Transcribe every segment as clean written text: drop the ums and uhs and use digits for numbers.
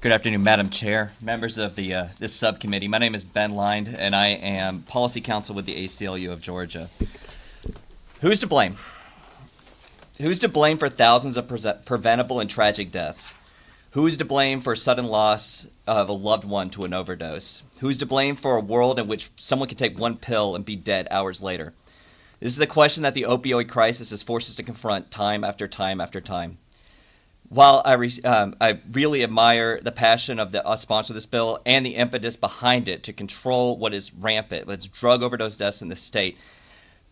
Good afternoon, Madam Chair, members of this subcommittee. My name is Ben Lynde, and I am Policy Counsel with the ACLU of Georgia. Who's to blame? Who's to blame for thousands of preventable and tragic deaths? Who's to blame for sudden loss of a loved one to an overdose? Who's to blame for a world in which someone can take one pill and be dead hours later? This is the question that the opioid crisis has forced us to confront time after time after time. While I really admire the passion of the sponsor of this bill and the impetus behind it to control what is rampant, what's drug overdose deaths in the state,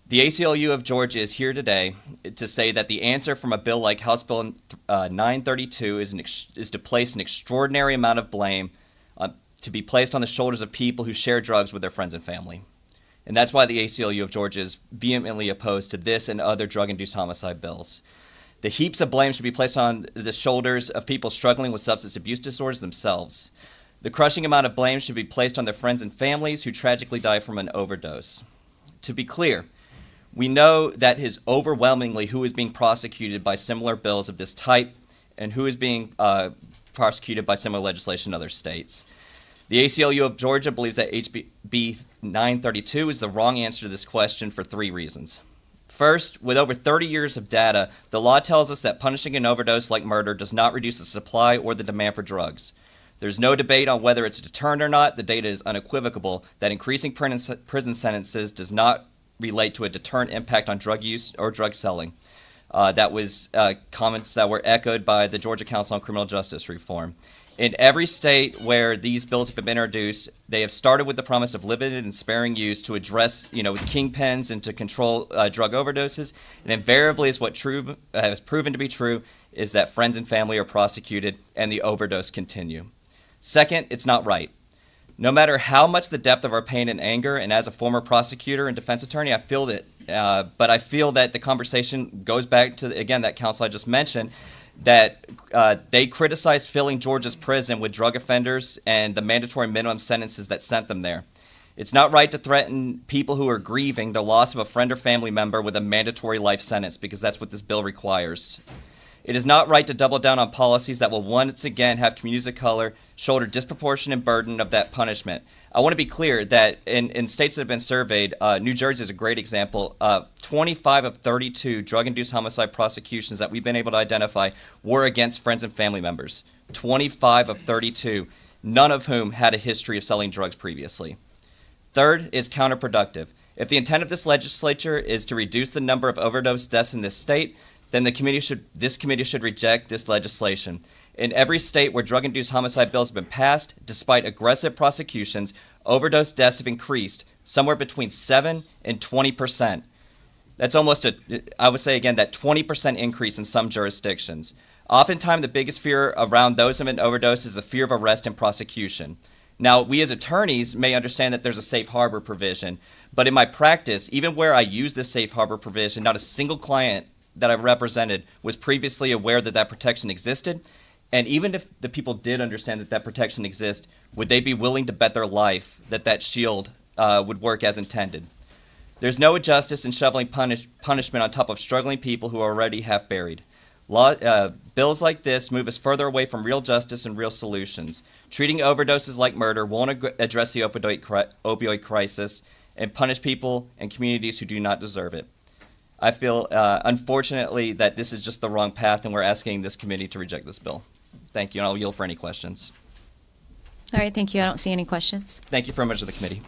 the ACLU of Georgia is here today to say that the answer from a bill like House Bill 932 is to place an extraordinary amount of blame to be placed on the shoulders of people who share drugs with their friends and family. And that's why the ACLU of Georgia is vehemently opposed to this and other drug-induced homicide bills. The heaps of blame should be placed on the shoulders of people struggling with substance abuse disorders themselves. The crushing amount of blame should be placed on their friends and families who tragically die from an overdose. To be clear, we know that it is overwhelmingly who is being prosecuted by similar bills of this type and who is being prosecuted by similar legislation in other states. The ACLU of Georgia believes that HB 932 is the wrong answer to this question for three reasons. First, with over 30 years of data, the law tells us that punishing an overdose like murder does not reduce the supply or the demand for drugs. There's no debate on whether it's a deterrent or not. The data is unequivocal that increasing prison sentences does not relate to a deterrent impact on drug use or drug selling. That was comments that were echoed by the Georgia Council on Criminal Justice Reform. In every state where these bills have been introduced, they have started with the promise of limited and sparing use to address, kingpins and to control drug overdoses. And invariably, is what has proven to be true is that friends and family are prosecuted and the overdose continue. Second, it's not right. No matter how much the depth of our pain and anger, and as a former prosecutor and defense attorney, I feel it. But I feel that the conversation goes back to, again, that counsel I just mentioned, that they criticized filling Georgia's prison with drug offenders and the mandatory minimum sentences that sent them there. It's not right to threaten people who are grieving the loss of a friend or family member with a mandatory life sentence, because that's what this bill requires. It is not right to double down on policies that will once again have communities of color shoulder disproportionate burden of that punishment. I want to be clear that in states that have been surveyed, New Jersey is a great example. 25 of 32 drug-induced homicide prosecutions that we've been able to identify were against friends and family members. 25 of 32, none of whom had a history of selling drugs previously. Third, it's counterproductive. If the intent of this legislature is to reduce the number of overdose deaths in this state, then this committee should reject this legislation. In every state where drug-induced homicide bills have been passed, despite aggressive prosecutions, overdose deaths have increased somewhere between 7 and 20%. That's almost I would say again, that 20% increase in some jurisdictions. Oftentimes, the biggest fear around those of an overdose is the fear of arrest and prosecution. Now, we as attorneys may understand that there's a safe harbor provision, but in my practice, even where I use this safe harbor provision, not a single client that I've represented was previously aware that that protection existed. And even if the people did understand that that protection exists, would they be willing to bet their life that that shield would work as intended? There's no justice in shoveling punishment on top of struggling people who are already half buried. Bills like this move us further away from real justice and real solutions. Treating overdoses like murder won't address the opioid crisis and punish people and communities who do not deserve it. I feel, unfortunately, that this is just the wrong path, and we're asking this committee to reject this bill. Thank you, and I'll yield for any questions. All right, thank you. I don't see any questions. Thank you very much to the committee.